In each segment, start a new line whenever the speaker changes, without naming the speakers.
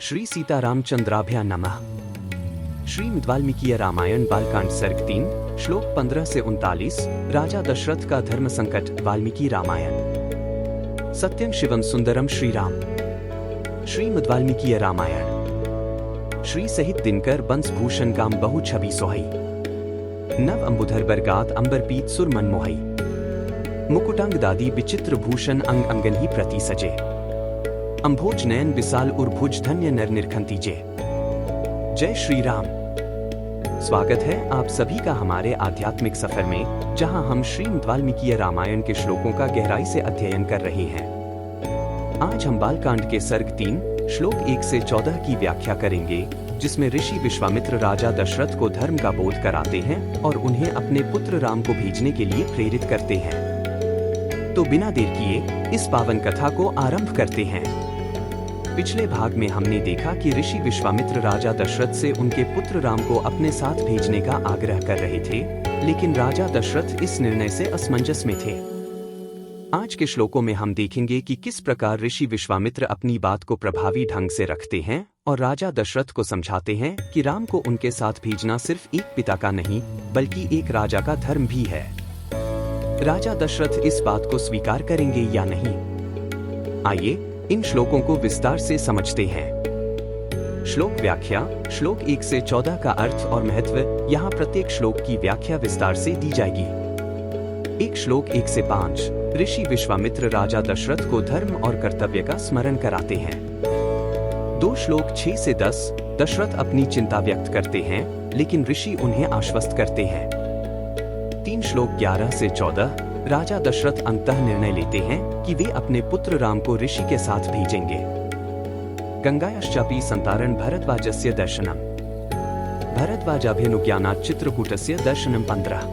श्री सीतारामचंद्राभ्या नमः। श्रीमद् वाल्मीकि रामायण बालकांड सर्ग 3 श्लोक 15 से 39। राजा दशरथ का धर्म संकट। वाल्मीकि रामायण। सत्यम शिवम सुंदरम श्री राम। श्रीमद् वाल्मीकि रामायण। श्री सहित दिनकर बंस भूषण काम बहु छवि सोहई। नव अंबुधर बरगात अंबर पीत सुर मन मोहई। मुकुटांग दादी विचित्र भूषण अंग अंगन ही प्रति सजे। अंभोज नयन विशाल उर्भुज धन्य नर निरखंती जय श्री राम। स्वागत है आप सभी का हमारे आध्यात्मिक सफर में, जहां हम श्रीमद् वाल्मीकि रामायण के श्लोकों का गहराई से अध्ययन कर रहे हैं। आज हम बालकांड के सर्ग 3 श्लोक 1 से 14 की व्याख्या करेंगे, जिसमें ऋषि विश्वामित्र राजा दशरथ को धर्म का बोध कराते हैं और उन्हें अपने पुत्र राम को भेजने के लिए प्रेरित करते हैं। तो बिना देर किए इस पावन कथा को आरंभ करते हैं। पिछले भाग में हमने देखा कि ऋषि विश्वामित्र राजा दशरथ से उनके पुत्र राम को अपने साथ भेजने का आग्रह कर रहे थे, लेकिन राजा दशरथ इस निर्णय से असमंजस में थे। आज के श्लोकों में हम देखेंगे कि किस प्रकार ऋषि विश्वामित्र अपनी बात को प्रभावी ढंग से रखते हैं और राजा दशरथ को समझाते हैं कि राम को उनके साथ भेजना सिर्फ एक पिता का नहीं, बल्कि एक राजा का धर्म भी है। राजा दशरथ इस बात को स्वीकार करेंगे या नहीं? आइए इन श्लोकों को विस्तार से समझते हैं। श्लोक व्याख्या। श्लोक 1 से 14 का अर्थ और महत्व। यहाँ प्रत्येक श्लोक की व्याख्या विस्तार से दी जाएगी। एक श्लोक 1 से 5 ऋषि विश्वामित्र राजा दशरथ को धर्म और कर्तव्य का स्मरण कराते हैं। 2 श्लोक 6 से 10 दशरथ अपनी चिंता व्यक्त करते हैं, लेकिन ऋषि उन्हें आश्वस्त करते हैं। 3 श्लोक 11 से 14 राजा दशरथ अंततः निर्णय लेते हैं कि वे अपने पुत्र राम को ऋषि के साथ भेजेंगे। गंगायाश्चापि संतारण भरद्वाजस्य दर्शनम। भरद्वाजाभ्यनुज्ञानात् चित्रकूटस्य दर्शनम 15।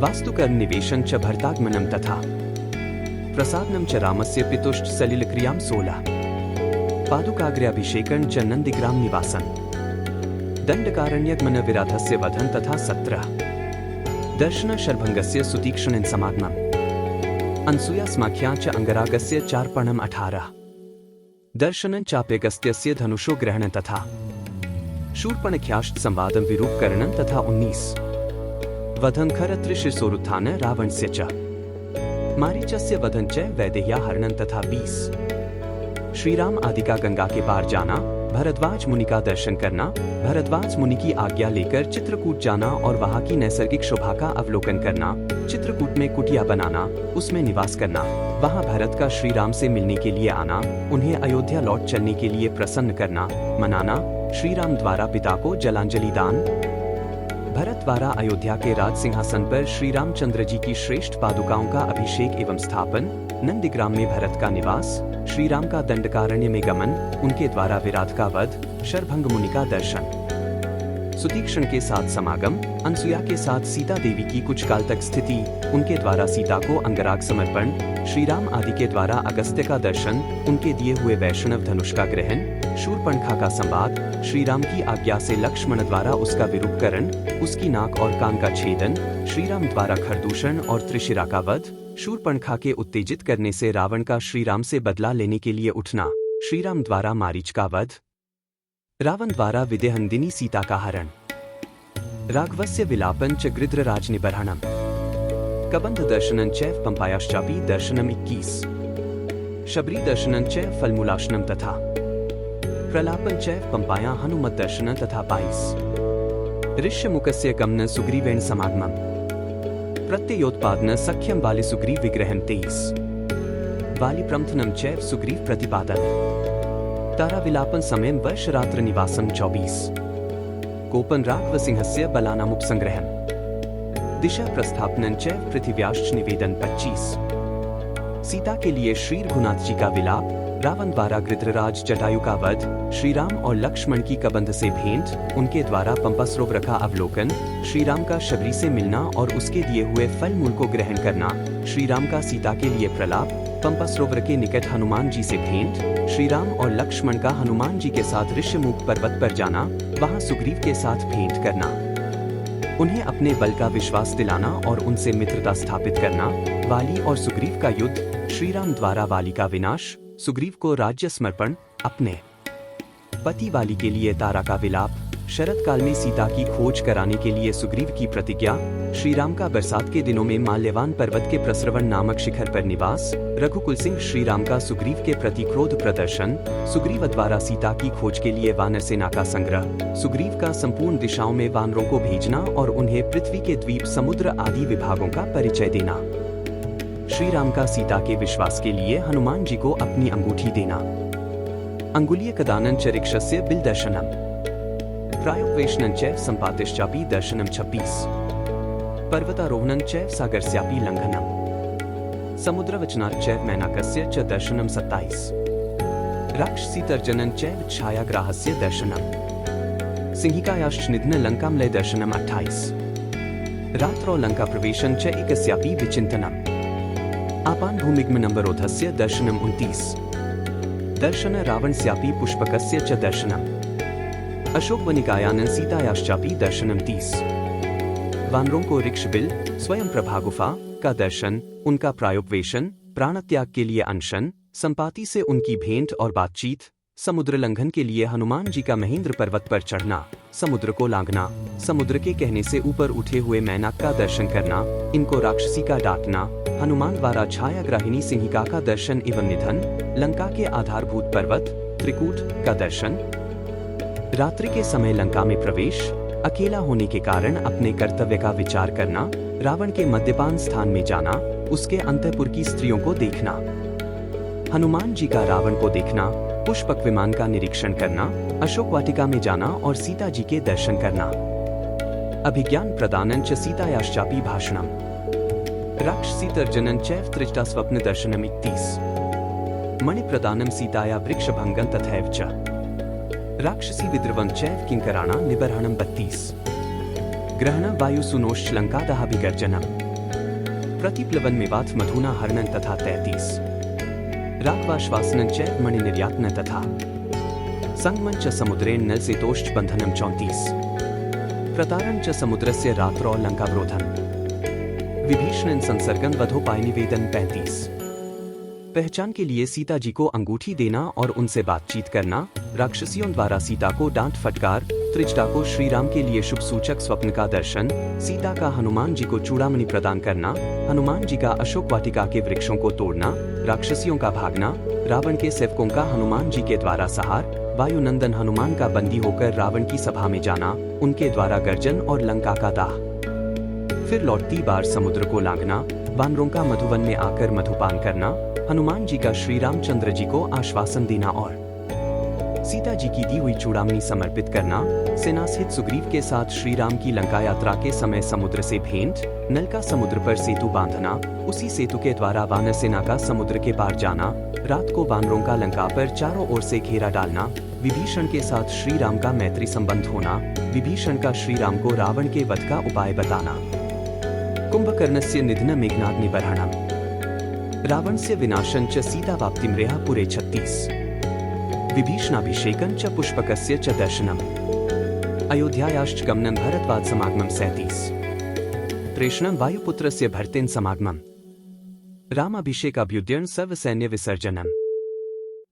वास्तुकर्म निवेशन च भरतागमनम तथा प्रसादनम च रामस्य पितुश्च सलिलक्रियां 16। पादुकाग्र्याभिषेकं च नंदिग्राम निवासन। दंडकारण्यगमन विराधस्य वधन तथा 17। दर्शन शर्भंगस्य सुतीक्ष्णं समागमम्। अनसूया स्माख्या च अंगरागस्य चार्पणम् 18। दर्शनं चाप्यगस्त्यस्य धनुषो ग्रहणं तथा शूर्पणख्याश्च संवादं विरूपकरणं तथा 19। वधं खरत्रिशिशोरुत्थान रावणस्य च मारीचस्य वधं च वैदेह्या हरणं तथा 20। श्रीराम आदि का गंगा के पार जाना, भरद्वाज मुनि का दर्शन करना, भरद्वाज मुनि की आज्ञा लेकर चित्रकूट जाना और वहां की नैसर्गिक शोभा का अवलोकन करना, चित्रकूट में कुटिया बनाना, उसमें निवास करना, वहां भरत का श्री राम से मिलने के लिए आना, उन्हें अयोध्या लौट चलने के लिए प्रसन्न करना, मनाना, श्री राम द्वारा पिता को जलांजलि दान, भरत द्वारा अयोध्या के राज सिंहासन पर श्री रामचंद्र जी की श्रेष्ठ पादुकाओं का अभिषेक एवं स्थापन, नंदिग्राम में भरत का निवास, श्री राम का दंडकारण्य में गमन, उनके द्वारा विराट का वध, शर्भंग मुनि का दर्शन, सुतीक्ष्ण के साथ समागम, अनसुया के साथ सीता देवी की कुछ काल तक स्थिति, उनके द्वारा सीता को अंगराग समर्पण, श्री राम आदि के द्वारा अगस्त्य का दर्शन, उनके दिए हुए वैष्णव धनुष का ग्रहण, शूर्पणखा का संवाद, श्री राम की आज्ञा से लक्ष्मण द्वारा उसका विरूपकरण, उसकी नाक और कान का छेदन, श्री राम द्वारा खरदूषण और त्रिशिरा का वध, शूर्पणखा के उत्तेजित करने से रावण का श्री राम से बदला लेने के लिए उठना, श्री राम द्वारा मारीच का वध, रावण द्वारा विदेहनंदिनी सीता का हरण, राघवस्य विलापन च गृध्रराज निबर्हणम, कबंध दर्शनं चैव पंपायाश्चापि दर्शनम 21। शबरी दर्शनं चैव फलमूलाशनम तथा प्रलापन चैव पंपाया हनुमत दर्शनं तथा 22। ऋष्यमुखस्य गमन सुग्रीवेण समागमम्। प्रत्ययोत्पादन सख्यम वाली सुग्रीव विग्रहं 23। वाली प्रमथनम चैव सुग्रीव प्रतिपादन। तारा विलापन समयम वर्ष रात्र निवासम 24। कोपन राघव सिंहस्य बलानामुपसंग्रहम्। दिशा प्रस्थापनं चैव पृथिव्याश्च निवेदन 25। सीता के लिए श्री रघुनाथ जी का विलाप, रावण द्वारा गृध्रराज जटायु का वध, श्री राम और लक्ष्मण की कबंध से भेंट, उनके द्वारा पंपा सरोवर का अवलोकन, श्री राम का शबरी से मिलना और उसके दिए हुए फल मूल को ग्रहण करना, श्री राम का सीता के लिए प्रलाप, पंपा सरोवर के निकट हनुमान जी से भेंट, श्री राम और लक्ष्मण का हनुमान जी के साथ ऋष्यमुख पर्वत पर जाना, वहां सुग्रीव के साथ भेंट करना, उन्हें अपने बल का विश्वास दिलाना और उनसे मित्रता स्थापित करना, वाली और सुग्रीव का युद्ध, श्री राम द्वारा वाली का विनाश, सुग्रीव को राज्य समर्पण, अपने पति वाली के लिए तारा का विलाप, शरद काल में सीता की खोज कराने के लिए सुग्रीव की प्रतिज्ञा, श्री राम का बरसात के दिनों में माल्यवान पर्वत के प्रस्रवण नामक शिखर पर निवास, रघुकुल सिंह श्री राम का सुग्रीव के प्रति क्रोध प्रदर्शन, सुग्रीव द्वारा सीता की खोज के लिए वानर सेना का संग्रह, सुग्रीव का संपूर्ण दिशाओं में वानरों को भेजना और उन्हें पृथ्वी के द्वीप, समुद्र आदि विभागों का परिचय देना, श्री राम का सीता के विश्वास के लिए हनुमान जी को अपनी अंगूठी देना, अंगुलीयकदानं च ऋक्षस्य बिलदर्शनम्, प्रायोपवेशनं चैव सम्पातिश्चापि दर्शनं 26, पर्वतारोहणं चैव सागरस्यापि लङ्घनम्, समुद्रवचनात् चैव मैनाकस्य च दर्शनं 27, राक्षसीतर्जनं चैव छायाग्राहस्य दर्शनम्, सिंहिकायाश्च निधनं लङ्कामलय दर्शनं 28, रात्रौ लङ्काप्रवेशं च एकस्यापि विचिन्तनम्, आपान भूमिगमनम्बरोधस्य दर्शनम् 29, दर्शन रावणस्यापि पुष्पकस्य च दर्शनम्, अशोकवनिकायानं सीतायाश्चापि दर्शनम् 30, वानरों को ऋक्ष बिल, स्वयं प्रभा गुफा का दर्शन, उनका प्रायोपवेशन, प्राणत्याग के लिए अनशन, संपाति से उनकी भेंट और बातचीत, समुद्र लंघन के लिए हनुमान जी का महेंद्र पर्वत पर चढ़ना, समुद्र को लांघना, समुद्र के कहने से ऊपर उठे हुए मैनाक का दर्शन करना, इनको राक्षसी का डांटना, हनुमान द्वारा छायाग्राहिनी सिंहिका का दर्शन एवं निधन, लंका के आधारभूत पर्वत त्रिकूट का दर्शन, रात्रि के समय लंका में प्रवेश, अकेला होने के कारण अपने कर्तव्य का विचार करना, रावण के मद्यपान स्थान में जाना, उसके अंतःपुर की स्त्रियों को देखना, हनुमान जी का रावण को देखना, पुष्पक विमान का निरीक्षण करना, अशोक वाटिका में जाना और सीता जी के दर्शन करना, अभिज्ञान प्रदानं च सीतायाश्चापि भाषणम्, राक्षसीतर्जनं चैव त्रिष्टा स्वप्न दर्शनम् 31, मणिप्रदानं सीताया वृक्षभंगं तथैव च, राक्षसी विद्रवं चैव किंकराणां निबर्हणं 32, ग्रहणं वायुसूनोश्च लंकादहाभिगर्जनम्, प्रतिप्लवन मेवाथ मधुना हरणं तथा 33, राघवाश्वासनं चैव मणिनिर्यातनं तथा, संगमं च समुद्रेण नलसेतोश्च बन्धनं 34, प्रतारं च समुद्रस्य रात्रौ लंकावरोधम्, विभीषणं संसर्गं वधोपाय निवेदन 35, पहचान के लिए सीता जी को अंगूठी देना और उनसे बातचीत करना, राक्षसियों द्वारा सीता को डांट फटकार, त्रिजटा को श्री राम के लिए शुभ सूचक स्वप्न का दर्शन, सीता का हनुमान जी को चूड़ामणि प्रदान करना, हनुमान जी का अशोक वाटिका के वृक्षों को तोड़ना, राक्षसियों का भागना, रावण के सेवकों का हनुमान जी के द्वारा सहार, वायुनंदन हनुमान का बंदी होकर रावण की सभा में जाना, उनके द्वारा गर्जन और लंका का दाह, फिर लौटती बार समुद्र को लांघना, वानरों का मधुवन में आकर मधुपान करना, हनुमान जी का श्री रामचंद्र जी को आश्वासन देना और सीता जी की दी हुई चूड़ामणि समर्पित करना, सेना सहित सुग्रीव के साथ श्री राम की लंका यात्रा के समय समुद्र से भेंट, नल का समुद्र पर सेतु बांधना, उसी सेतु के द्वारा वानर सेना का समुद्र के पार जाना, रात को वानरों का लंका पर चारों ओर से घेरा डालना, विभीषण के साथ श्री राम का मैत्री संबंध होना, विभीषण का श्री राम को रावण के वध का उपाय बताना, कुंभकर्णस्य निधनं मेघनाद निबर्हणम्, रावणस्य विनाशं च सीतावाप्तिं पुरे 36, विभीषणाभिषेकं च पुष्पकस्य च दर्शनम्, अयोध्यायाश्च गमनं भरद्वाज समागमं 37, प्रेषणं वायुपुत्रस्य भरतेन समागमम्, रामाभिषेकाभ्युदयं सर्वसैन्य विसर्जनम्,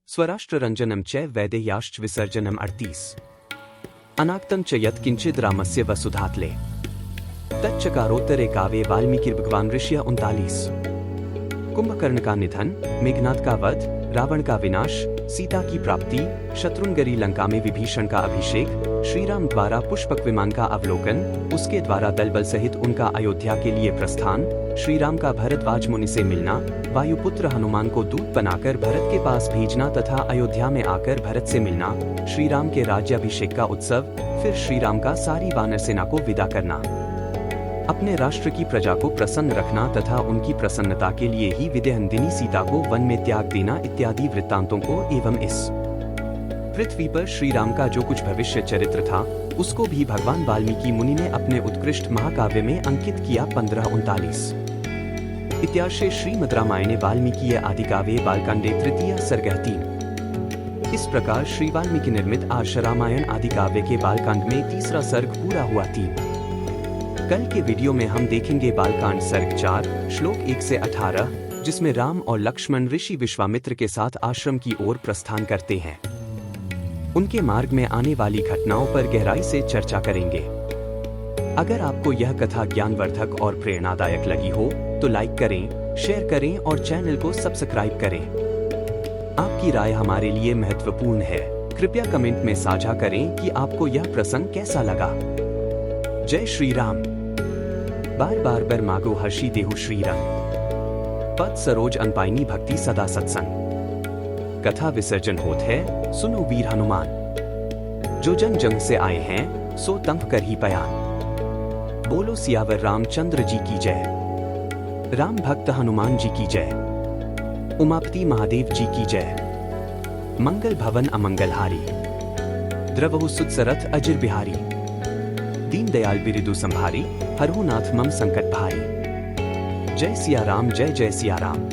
स्वराष्ट्ररञ्जनं चैव वैदेह्याश्च विसर्जनम् 38, अनाक्तं च यत्किञ्चिद् रामस्य वसुधातले, तच्चकारोत्तरे काव्ये वाल्मीकिर्भगवान् ऋषिः 39, कुंभकर्ण का निधन, मेघनाद का वध, रावण का विनाश, सीता की प्राप्ति, शत्रुंगरी लंका में विभीषण का अभिषेक, श्री राम द्वारा पुष्पक विमान का अवलोकन, उसके द्वारा दलबल सहित उनका अयोध्या के लिए प्रस्थान, श्री राम का भरद्वाज मुनि से मिलना, वायुपुत्र हनुमान को दूत बनाकर भरत के पास भेजना तथा अयोध्या में आकर भरत से मिलना, श्री राम के राज्याभिषेक का उत्सव, फिर श्री राम का सारी वानर सेना को विदा करना, अपने राष्ट्र की प्रजा को प्रसन्न रखना तथा उनकी प्रसन्नता के लिए ही विदेहनंदिनी सीता को वन में त्याग देना इत्यादि वृत्तांतों को एवं इस पृथ्वी पर श्री राम का जो कुछ भविष्य चरित्र था उसको भी भगवान वाल्मीकि मुनि ने अपने उत्कृष्ट महाकाव्य में अंकित किया। 1539 इत्यार्षे श्रीमद् रामायणे वाल्मीकीय आदिकाव्ये बालकांडे तृतीय सर्गः 3। इस प्रकार श्री वाल्मीकि निर्मित आर्ष रामायण आदिकाव्य के बालकांड में तीसरा सर्ग पूरा हुआ। 3 कल के वीडियो में हम देखेंगे बालकांड सर्ग 4 श्लोक 1 से 18, जिसमें राम और लक्ष्मण ऋषि विश्वामित्र के साथ आश्रम की ओर प्रस्थान करते हैं। उनके मार्ग में आने वाली घटनाओं पर गहराई से चर्चा करेंगे। अगर आपको यह कथा ज्ञानवर्धक और प्रेरणादायक लगी हो तो लाइक करें, शेयर करें और चैनल को सब्सक्राइब करें। आपकी राय हमारे लिए महत्वपूर्ण है। कृपया कमेंट में साझा करें कि आपको यह प्रसंग कैसा लगा। जय श्री राम। बार बार बर मागो हर्षी देहु श्री रंग। पद सरोज अनपाइनी भक्ति सदा सत्संग। कथा विसर्जन होत है, सुनो वीर हनुमान। जो जन जंग से आए हैं सो तंफ कर ही पयान। बोलो सियावर रामचंद्र जी की जय। राम भक्त हनुमान जी की जय। उमापति महादेव जी की जय। मंगल भवन अमंगलहारी। द्रवहु सुत सरथ अजिर बिहारी। दीन दयाल बिरिदु संभारी। हरहु नाथ मम संकट भारी। जय सिया राम, जय जय सिया राम।